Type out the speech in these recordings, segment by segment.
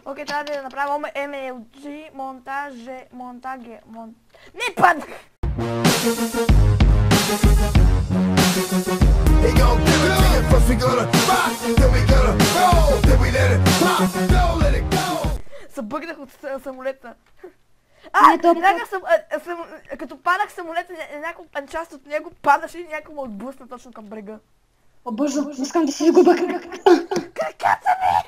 Окей, трябва да направим MLG монтаге. Не паднах! Събъгнах от самолета. Като падах самолета, някаква част от него падаше и някой ме отблъсна точно към брега. О, бързо, искам да си загубя краката ми!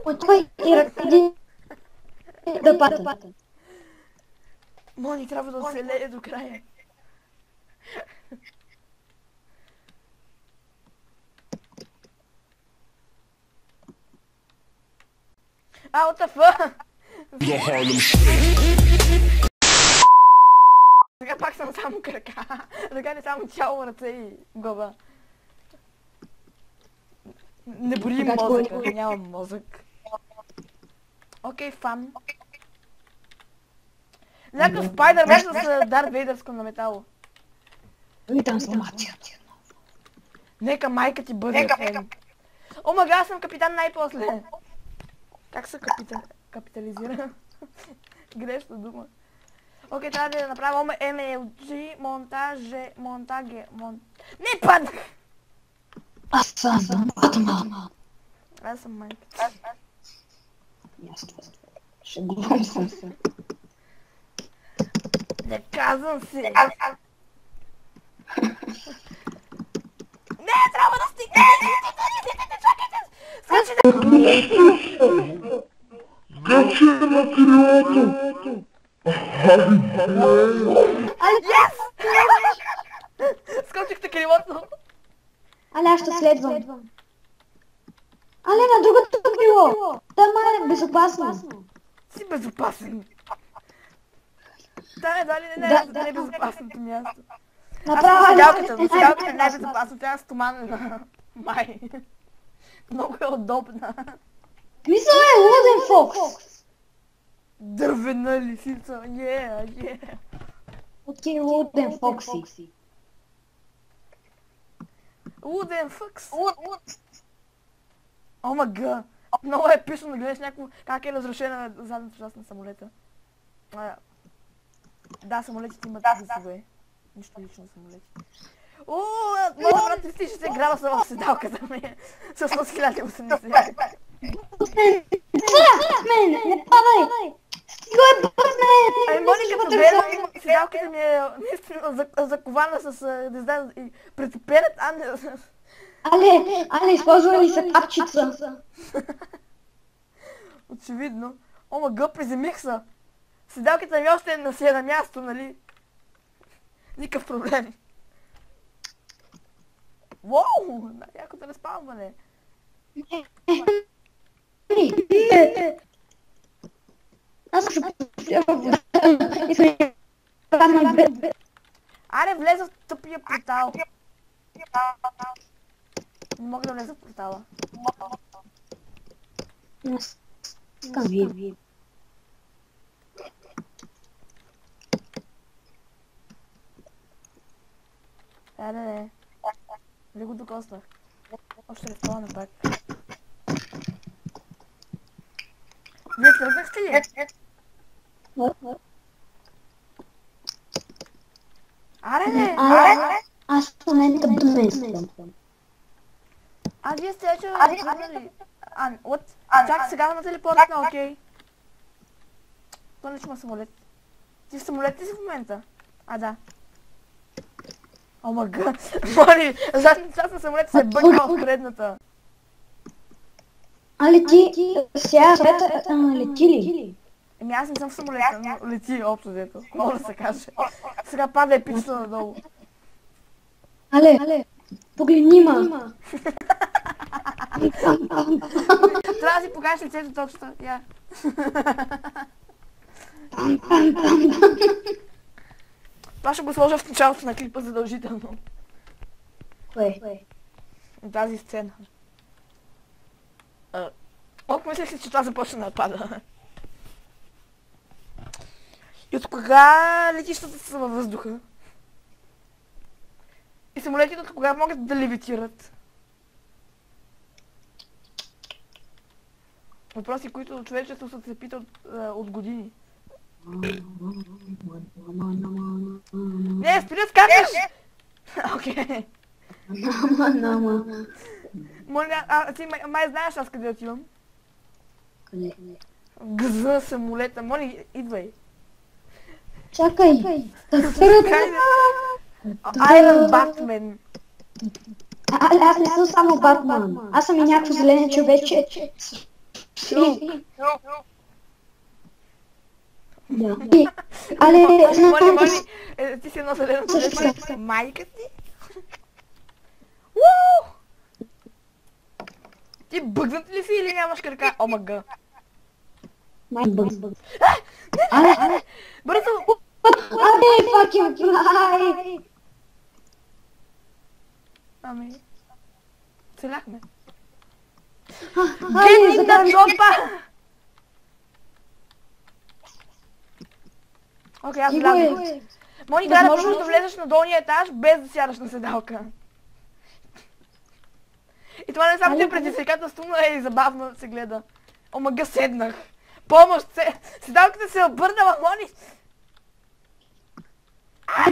Отвой и ръкади да пата. Мони трябва да оцелее до края. Отафа! Сега пак съм само крака. Сега не само тяло, ръце и глава. Не боли мозъка, нямам мозък. Окей, фан. Някакъв Спайдърмен с Дарт Вейдърско на метало. И трансформация. Нека майка ти бъде фен. О, мага, аз съм капитан най-после. Как се капитализира? Грешна дума. Окей, трябва да направим MLG монтаге. Не паднах! Аз съм мама. Аз съм майка. Шегувам съм се. Не казвам си! Не, трябва да стигне! Чакайте! Скачайте! Гаче на крилото! Yes! Скочихте крилото! Але, аз ще следвам. Але, на другото крило! Там е безопасно. Си безопасен. Да, не е безопасното място. Направо седалката не е безопасно, тя е стоманена. Май. Много е удобна. Мисля е луден фокс. Дървена лисица, Окей, луден фокси. Луден фокс. О мага. Много е епично да гледаш някакво как е разрушена задната част на самолета. Да, самолетите имат гласове. Нищо лично на самолетите. Моят брат 360 градуса в седалката ми. С 1080. Не падай! Стигай бърз Ами Мони, като гледам, седалката ми е наистина закована с, не знам, претопенът, Але, използва ли се капчица? Очевидно. О, мага, приземих се. Седалката ми още си е на място, нали? Никакъв проблем. Уоу! Яко да не спалване. Аз ще Аре, влеза в тъпия портал. Не мога да влеза в портала. Искам вие. Не. Не го докоснах. Още респауна пак. Вие тръгнахте ли? Аре! Аз в момента бъдем. Вие сте вече тръгнали. Чакай сега на телепортна, окей. То не има самолет. Ти в самолет ли си в момента? Да. О мага! Мони, задната част на самолета се е бъгнала в предната. Лети, сега лети ли? Аз не съм в самолета, но лети общо взето. Мога да се каже. Сега пада епично надолу. Але, погледни ма. Трябва да си покажеш лицето точно. Я. Това ще го сложа в началото на клипа задължително. Кое? Тази сцена. Колко мислех си, че това започна да пада? И от кога летищата са във въздуха? И самолетите от кога могат да левитират? Въпроси, които човечеството се пита от години. Не, спри да скачаш! Окей. Нама. Моля, ти май знаеш аз къде отивам? Къде? Гъза самолета. Моли, идвай. Чакай. Айрон Батмен. Аз не съм само Батман. Аз съм и някакво зелено човече. Да. Але, Моли, ти си едно зелено човече. Майка ти? Уу! Ти бъгнат ли си или нямаш крака? Омага. Але, Бързо! fucking fly! Ами... Целяхме. Але, Get in the chopper! Окей, аз влязох. Мони, трябва да пробваш да влезеш на долния етаж, без да сядаш на седалка. И това не само ти е предизвикателство, но е и забавно да се гледа. Омага, седнах. Помощ! Седалката се обърнала, Мони!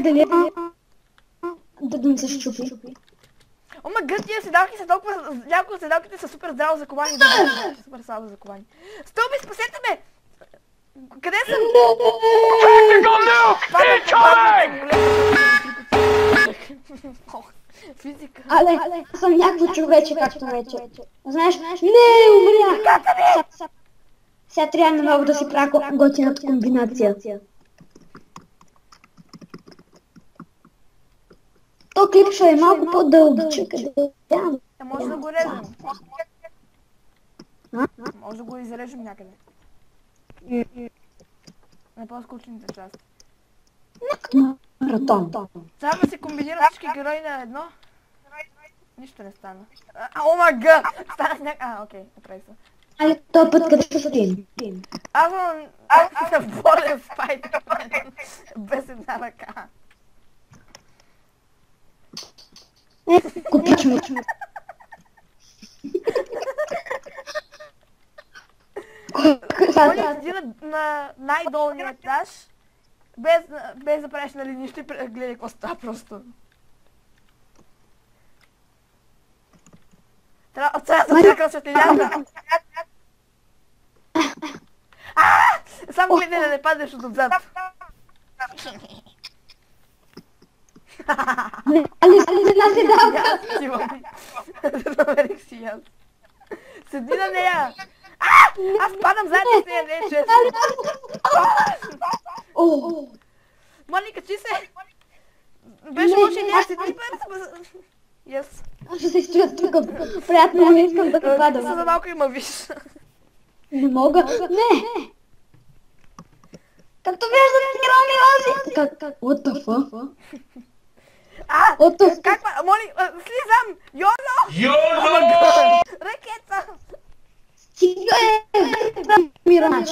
дали да ми се щупи. Омага, тия седалки са толкова... Някои от седалките са супер здраво заковани, други са супер слабо заковани. Стълби, спасете ме! Къде съм? Физика. Але, аз съм някакво човече, както вече. Знаеш, не, умря! Сега трябва много да си правя готината комбинация. То клип ще е малко по-дългичък. Може да го режем. Може да го изрежем някъде. На по-скучните части. Маратон. Трябва да се комбинират всички герои на едно. Нищо не стана. Омага! Стана някак... окей, направи се. Але този път къде ще стоим? Аз съм болен Спайдермен. Без една ръка. Купиш ме. Моли седи на най-долния етаж, без да правиш нали нищо и гледай какво става просто. Трябва да чакам светлината. Само гледай да не паднеш отзад. Але с една седалка. Намерих си аз. Седи на нея. Аз падам заедно с нея, не е честно. Моли, качи се. Беше лошо и нея, седи бързо. Yes. Аз ще се стоя тук. Приятно, не искам да Са падам. за малко има виж. Не мога. Не. Както виждате, герои ми лази. What the fuck? What the fuck? Как па... Моли, слизам! Йоло! Ракета! Стига мирач.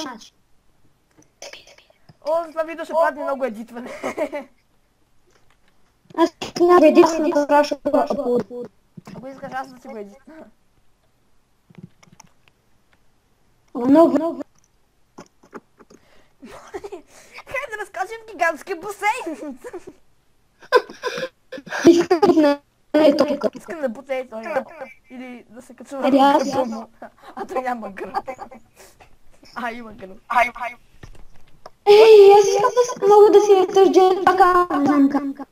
О, за това видео ще падне много едитване. Аз няма единствено да праша аплод. Ако искаш аз да си го едитна. Много. Хай да разкажем гигантския басейн! Искам да бута и той. Или да се качува на гъбо. А той няма гръб. Има гръб. Ей, аз искам да мога да си тържа така. Не знам как.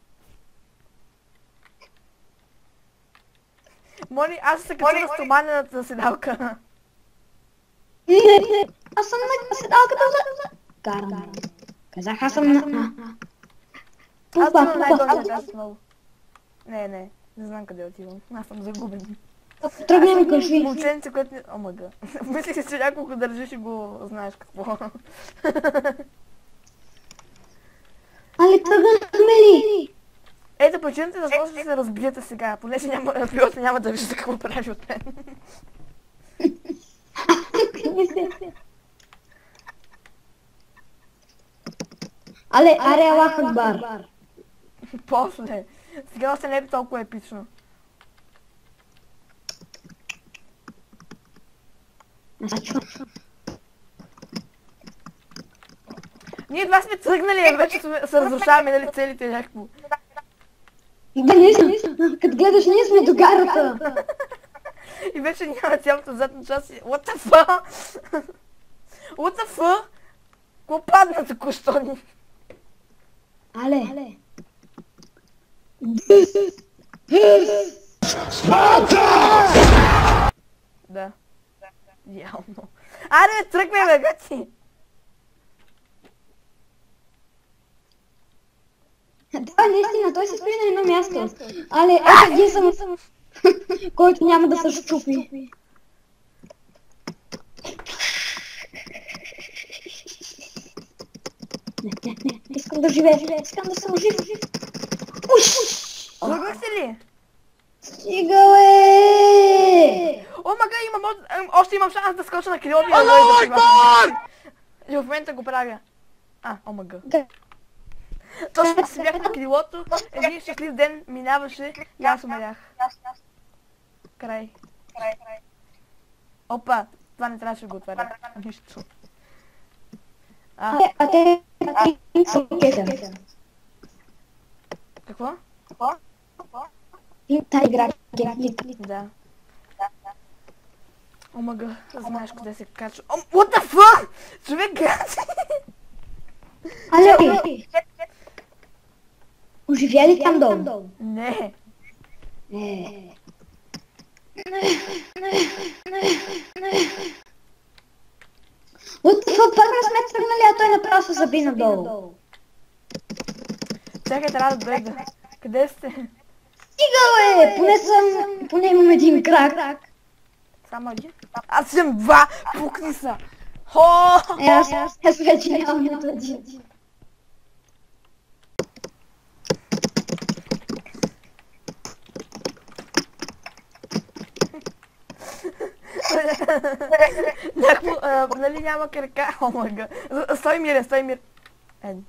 Моли, аз се кача на стоманената седалка. Не, аз съм на седалката за... Карам. Казах, аз съм на... Аз съм най-долният етаж отново. Не знам къде отивам. Аз съм загубен. Тръгнем кажи. Момченце, което... Омага. Мислих си, че няколко държиш и го знаеш какво. Але тръгнахме ли? Ето, причината защо ще се разбиете сега, понеже пилота няма да вижда какво прави от мен. Але, аре Аллах Акбар. После. Сега още не е толкова епично. Аз чувам. Ние два сме тръгнали, вече се разрушаваме, нали, целите някакво. Да, ние сме, като гледаш, ние сме до гарата. И вече няма цялото задна част и... What the fuck? What the fuck? Какво падна току-що ни? Але. Да. Явно. Аре, бе, тръгвай, бе, гати! Да, наистина, той се стои на едно място. Але, ето ги съм, който няма да се щупи. Не, искам да живея, искам да съм жив. Уш! Тръгнах се ли? Стига, е! О, мага, още имам шанс да скоча на крилото и да дойда да прибавя. И в момента го правя. О, мага. Точно се бях на крилото, един щастлив ден минаваше и аз умрях. Край. Опа, това не трябваше да го отваря. Нищо. А те са кефа. Какво? И та игра кефа. Да. О, мага, знаеш къде се качва. What the fuck? Човек гати! Але, оживя ли там долу? Не. От това пак не сме тръгнали, а той направо се заби надолу. Чакай, трябва да дойда. Къде сте? Стига, е! Поне имам един крак. Само един? Аз имам два! Пукни са! Хо! Аз вече нямам нито един. Някакво, нали няма крака? О, мага. Стой мирен, стой мирен.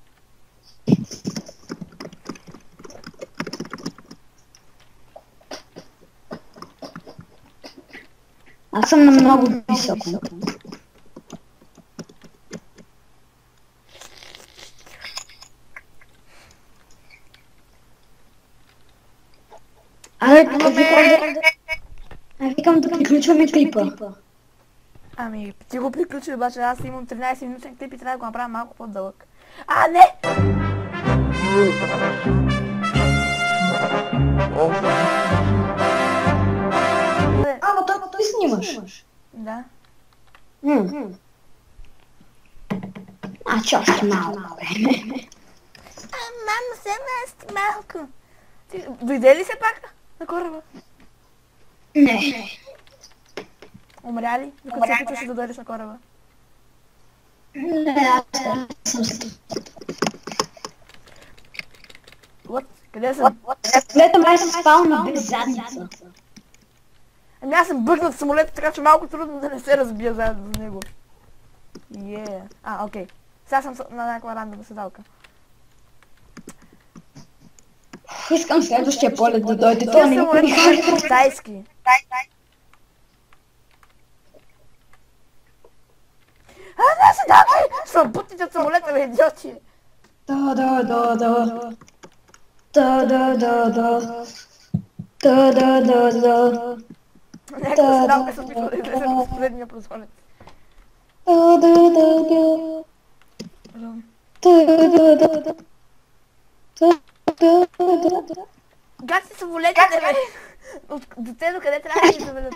Аз съм на много високо. Викам да приключваме клипа. Ами, ти го приключи, обаче аз имам 13 минутен клип и трябва да го направя малко по-дълъг. Не! Ама той снимаш. Да. Че още малко време. Мамо, се малко. Дойде ли се пак на кораба? Не. Умря ли? Докато се опитваше да дойдеш на кораба? Не, аз съм What? Къде съм? Лето май съм спал на без задница. Ами аз съм бъгнат в самолета, така че малко трудно да не се разбия заедно с него. Окей. Сега съм на някаква рандомна седалка. Искам следващия полет да дойде. Това самолет е китайски. Не се давай! Съм бутните от самолета, бе, идиоти! Някаква седалка съм пикала да излезе от последния прозорец. Гати самолетите, бе! От дете до къде трябва да ги заведат?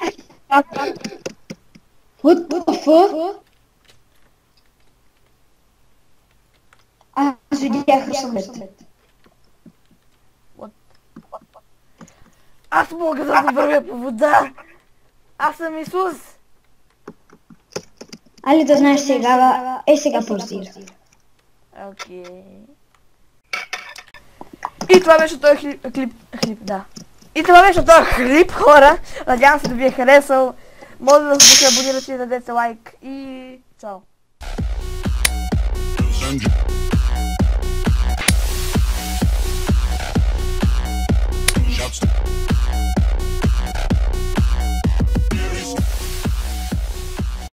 What the fuck? Аз видях самолет. Аз мога да вървя по вода! Аз съм Исус! Али да знаеш сега, сега паузира. Окей. И това беше този клип, да. И това беше този клип, хора. Надявам се да ви е харесал. Може да се абонирате и да дадете лайк. И чао. Shots.